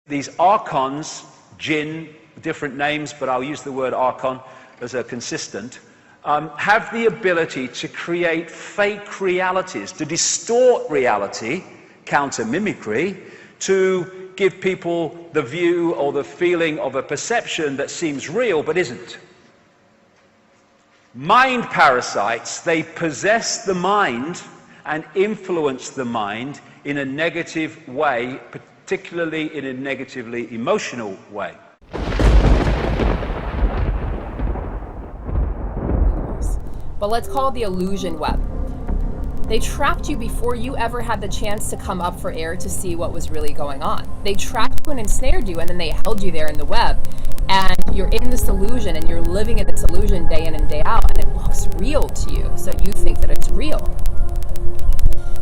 These archons, jinn, different names, but I'll use the word archon as a consistent, have the ability to create fake realities, to distort reality, counter mimicry, to give people the view or the feeling of a perception that seems real but isn't. Mind parasites, they possess the mind and influence the mind in a negative way, particularly in a negatively emotional way. But let's call it the illusion web. They trapped you before you ever had the chance to come up for air to see what was really going on. They trapped you and ensnared you, and then they held you there in the web. And you're in this illusion, and you're living in this illusion day in and day out, and it looks real to you, so you think that it's real.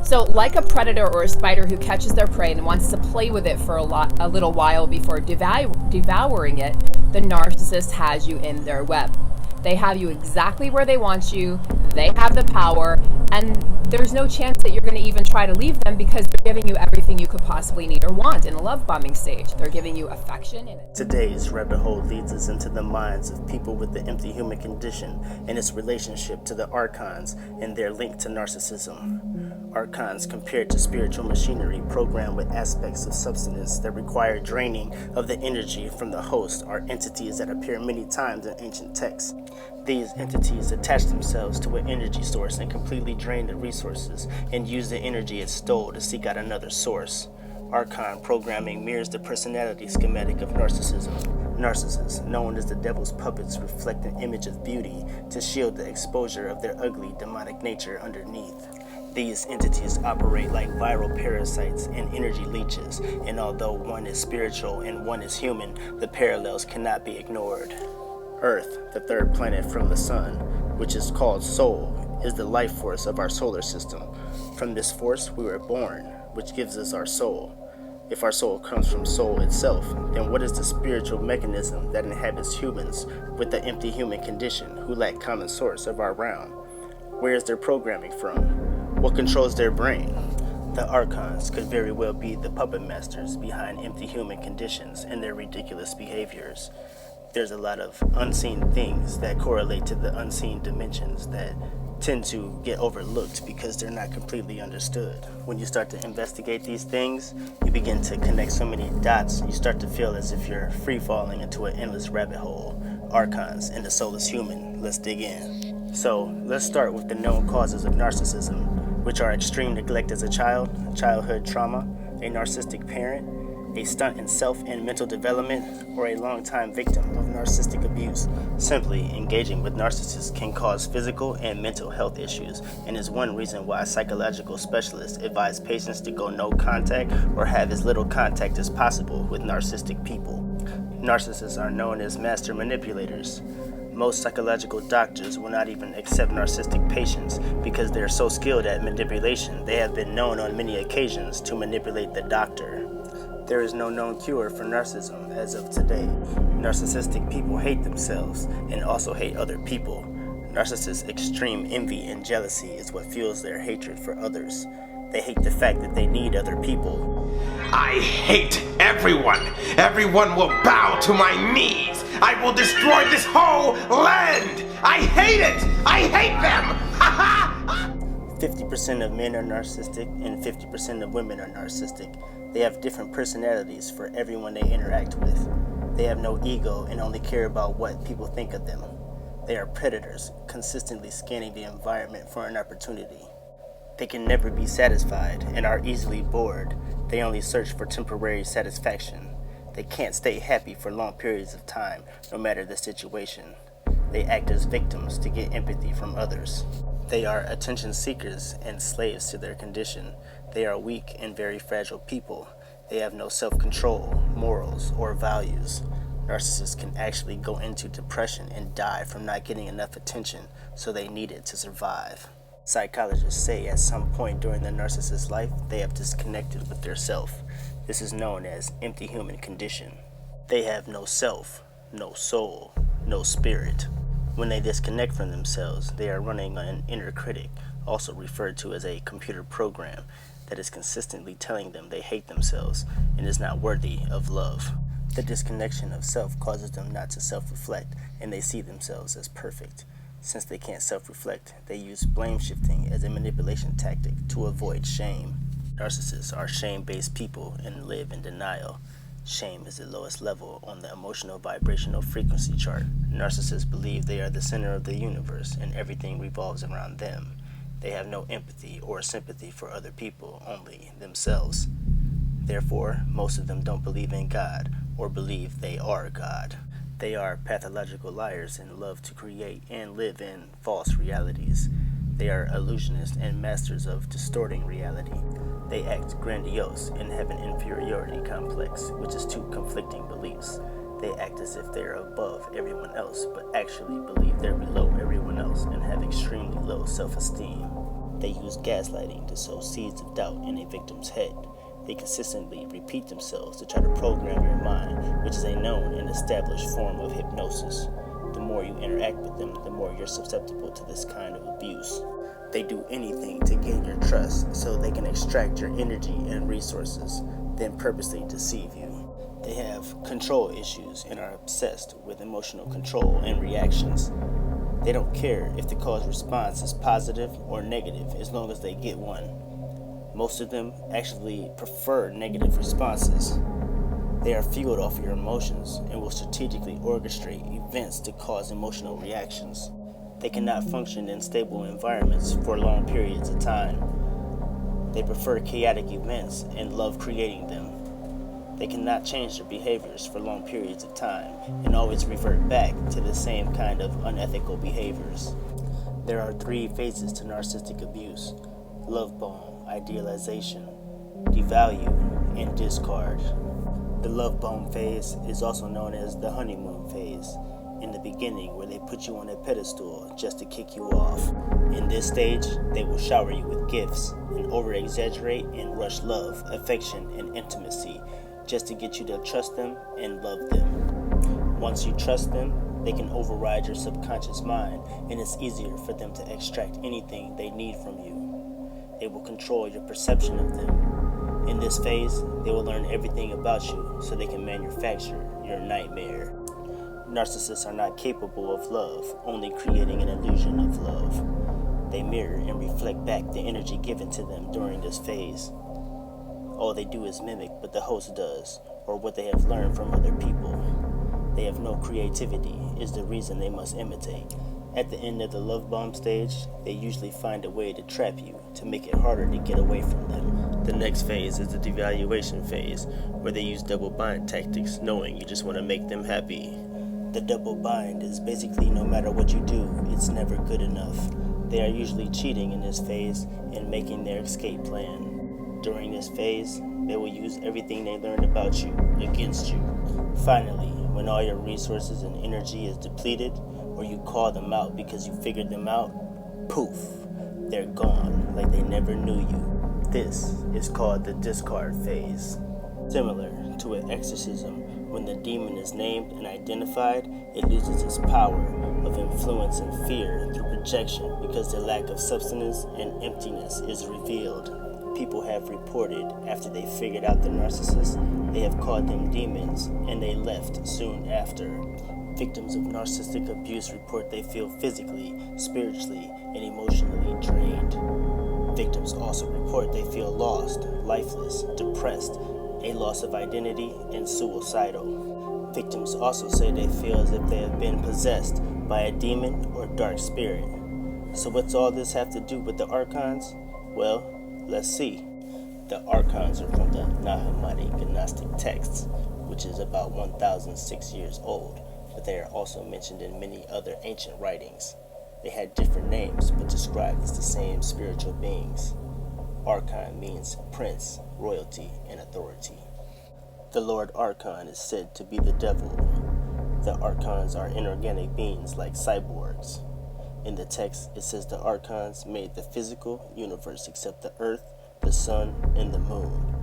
So like a predator or a spider who catches their prey and wants to play with it for a little while before devouring it, the narcissist has you in their web. They have you exactly where they want you, they have the power, and there's no chance that you're going to even try to leave them because they're giving you everything you could possibly need or want in a love bombing stage. They're giving you affection. Today's rabbit hole leads us into the minds of people with the empty human condition and its relationship to the archons and their link to narcissism. Archons compared to spiritual machinery programmed with aspects of substance that require draining of the energy from the host are entities that appear many times in ancient texts. These entities attach themselves to an energy source and completely drain the resources and use the energy it stole to seek out another source. Archon programming mirrors the personality schematic of narcissism. Narcissists, known as the devil's puppets, reflect an image of beauty to shield the exposure of their ugly, demonic nature underneath. These entities operate like viral parasites and energy leeches, and although one is spiritual and one is human, the parallels cannot be ignored. Earth, the third planet from the sun, which is called Soul, is the life force of our solar system. From this force we were born, which gives us our soul. If our soul comes from soul itself, then what is the spiritual mechanism that inhabits humans with the empty human condition who lack common source of our realm? Where is their programming from? What controls their brain? The archons could very well be the puppet masters behind empty human conditions and their ridiculous behaviors. There's a lot of unseen things that correlate to the unseen dimensions that tend to get overlooked because they're not completely understood. When you start to investigate these things, you begin to connect so many dots, you start to feel as if you're free-falling into an endless rabbit hole. Archons and the soulless human, let's dig in. So, let's start with the known causes of narcissism, which are extreme neglect as a child, childhood trauma, a narcissistic parent, a stunt in self and mental development, or a long-time victim of narcissistic abuse. Simply engaging with narcissists can cause physical and mental health issues, and is one reason why psychological specialists advise patients to go no contact or have as little contact as possible with narcissistic people. Narcissists are known as master manipulators. Most psychological doctors will not even accept narcissistic patients because they are so skilled at manipulation. They have been known on many occasions to manipulate the doctor. There is no known cure for narcissism as of today. Narcissistic people hate themselves and also hate other people. Narcissists' extreme envy and jealousy is what fuels their hatred for others. They hate the fact that they need other people. I hate everyone. Everyone will bow to my knees. I will destroy this whole land. I hate it. I hate them. 50% of men are narcissistic and 50% of women are narcissistic. They have different personalities for everyone they interact with. They have no ego and only care about what people think of them. They are predators, consistently scanning the environment for an opportunity. They can never be satisfied and are easily bored. They only search for temporary satisfaction. They can't stay happy for long periods of time, no matter the situation. They act as victims to get empathy from others. They are attention seekers and slaves to their condition. They are weak and very fragile people. They have no self-control, morals, or values. Narcissists can actually go into depression and die from not getting enough attention, so they need it to survive. Psychologists say at some point during the narcissist's life, they have disconnected with their self. This is known as empty human condition. They have no self, no soul, no spirit. When they disconnect from themselves, they are running on an inner critic, also referred to as a computer program. that is consistently telling them they hate themselves and is not worthy of love. The disconnection of self causes them not to self-reflect, and they see themselves as perfect. Since they can't self-reflect, they use blame shifting as a manipulation tactic to avoid shame. Narcissists are shame-based people and live in denial. Shame is the lowest level on the emotional vibrational frequency chart. Narcissists believe they are the center of the universe and everything revolves around them. They have no empathy or sympathy for other people, only themselves. Therefore, most of them don't believe in God or believe they are God. They are pathological liars and love to create and live in false realities. They are illusionists and masters of distorting reality. They act grandiose and have an inferiority complex, which is two conflicting beliefs. They act as if they are above everyone else, but actually believe they're below everyone else and have extremely low self-esteem. They use gaslighting to sow seeds of doubt in a victim's head. They consistently repeat themselves to try to program your mind, which is a known and established form of hypnosis. The more you interact with them, the more you're susceptible to this kind of abuse. They do anything to gain your trust so they can extract your energy and resources, then purposely deceive you. They have control issues and are obsessed with emotional control and reactions. They don't care if the cause response is positive or negative as long as they get one. Most of them actually prefer negative responses. They are fueled off your emotions and will strategically orchestrate events to cause emotional reactions. They cannot function in stable environments for long periods of time. They prefer chaotic events and love creating them. They cannot change their behaviors for long periods of time and always revert back to the same kind of unethical behaviors. There are 3 phases to narcissistic abuse: love bomb, idealization, devalue, and discard. The love bomb phase is also known as the honeymoon phase, in the beginning where they put you on a pedestal just to kick you off. In this stage, they will shower you with gifts and over-exaggerate and rush love, affection, and intimacy just to get you to trust them and love them. Once you trust them, they can override your subconscious mind, and it's easier for them to extract anything they need from you. They will control your perception of them. In this phase, they will learn everything about you so they can manufacture your nightmare. Narcissists are not capable of love, only creating an illusion of love. They mirror and reflect back the energy given to them during this phase. All they do is mimic what the host does, or what they have learned from other people. They have no creativity, is the reason they must imitate. At the end of the love bomb stage, they usually find a way to trap you, to make it harder to get away from them. The next phase is the devaluation phase, where they use double bind tactics, knowing you just want to make them happy. The double bind is basically no matter what you do, it's never good enough. They are usually cheating in this phase and making their escape plan. During this phase, they will use everything they learned about you against you. Finally, when all your resources and energy is depleted, or you call them out because you figured them out, poof, they're gone like they never knew you. This is called the discard phase. Similar to an exorcism, when the demon is named and identified, it loses its power of influence and fear through projection because the lack of substance and emptiness is revealed. People have reported after they figured out the narcissist, they have called them demons and they left soon after. Victims of narcissistic abuse report they feel physically, spiritually, and emotionally drained. Victims also report they feel lost, lifeless, depressed, a loss of identity, and suicidal. Victims also say they feel as if they have been possessed by a demon or dark spirit. So what's all this have to do with the archons? Well, let's see. The archons are from the Nahumadi Gnostic texts, which is about 1,006 years old, but they are also mentioned in many other ancient writings. They had different names, but described as the same spiritual beings. Archon means prince, royalty, and authority. The Lord Archon is said to be the devil. The archons are inorganic beings like cyborgs. In the text, it says the archons made the physical universe except the earth, the sun, and the moon.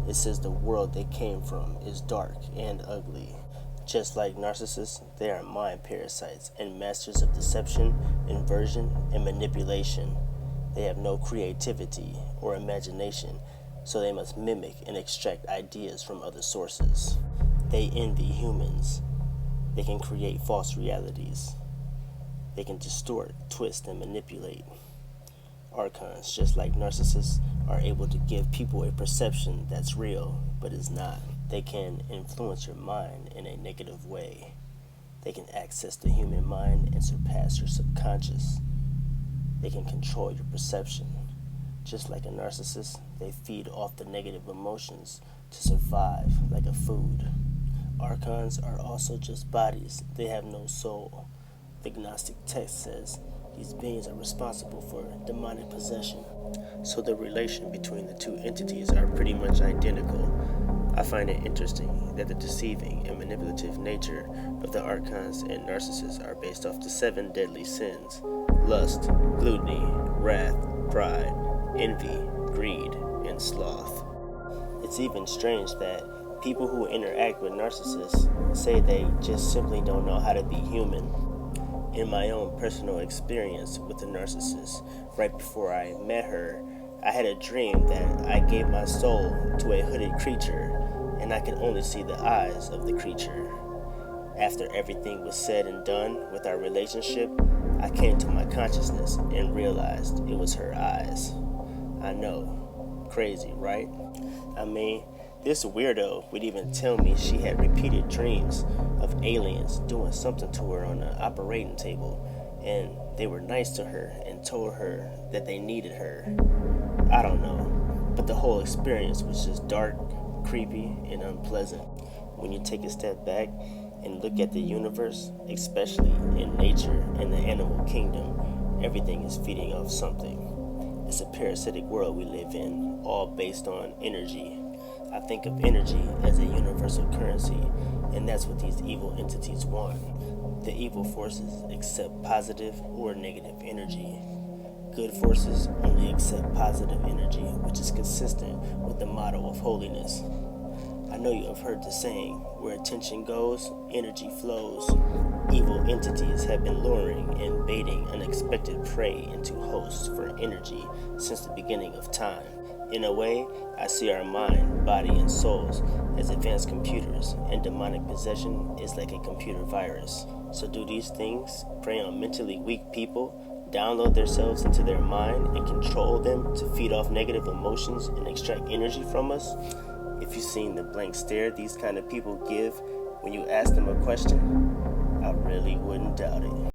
It says the world they came from is dark and ugly. Just like narcissists, they are mind parasites and masters of deception, inversion, and manipulation. They have no creativity or imagination, so they must mimic and extract ideas from other sources. They envy humans. They can create false realities. They can distort, twist, and manipulate. Archons, just like narcissists, are able to give people a perception that's real, but is not. They can influence your mind in a negative way. They can access the human mind and surpass your subconscious. They can control your perception. Just like a narcissist, they feed off the negative emotions to survive like a food. Archons are also just bodies. They have no soul. The Gnostic text says these beings are responsible for demonic possession. So the relation between the two entities are pretty much identical. I find it interesting that the deceiving and manipulative nature of the Archons and narcissists are based off the 7 deadly sins: lust, gluttony, wrath, pride, envy, greed, and sloth. It's even strange that people who interact with narcissists say they just simply don't know how to be human. In my own personal experience with a narcissist, right before I met her, I had a dream that I gave my soul to a hooded creature, and I could only see the eyes of the creature. After everything was said and done with our relationship, I came to my consciousness and realized it was her eyes. I know, crazy, right? I mean, this weirdo would even tell me she had repeated dreams of aliens doing something to her on the operating table, and they were nice to her and told her that they needed her. I don't know, but the whole experience was just dark, creepy, and unpleasant. When you take a step back and look at the universe, especially in nature and the animal kingdom, everything is feeding off something. It's a parasitic world we live in, all based on energy. I think of energy as a universal currency, and that's what these evil entities want. The evil forces accept positive or negative energy. Good forces only accept positive energy, which is consistent with the motto of holiness. I know you have heard the saying, where attention goes, energy flows. Evil entities have been luring and baiting unexpected prey into hosts for energy since the beginning of time. In a way, I see our mind, body, and souls as advanced computers, and demonic possession is like a computer virus. So do these things prey on mentally weak people, download themselves into their mind, and control them to feed off negative emotions and extract energy from us? If you've seen the blank stare these kind of people give when you ask them a question, I really wouldn't doubt it.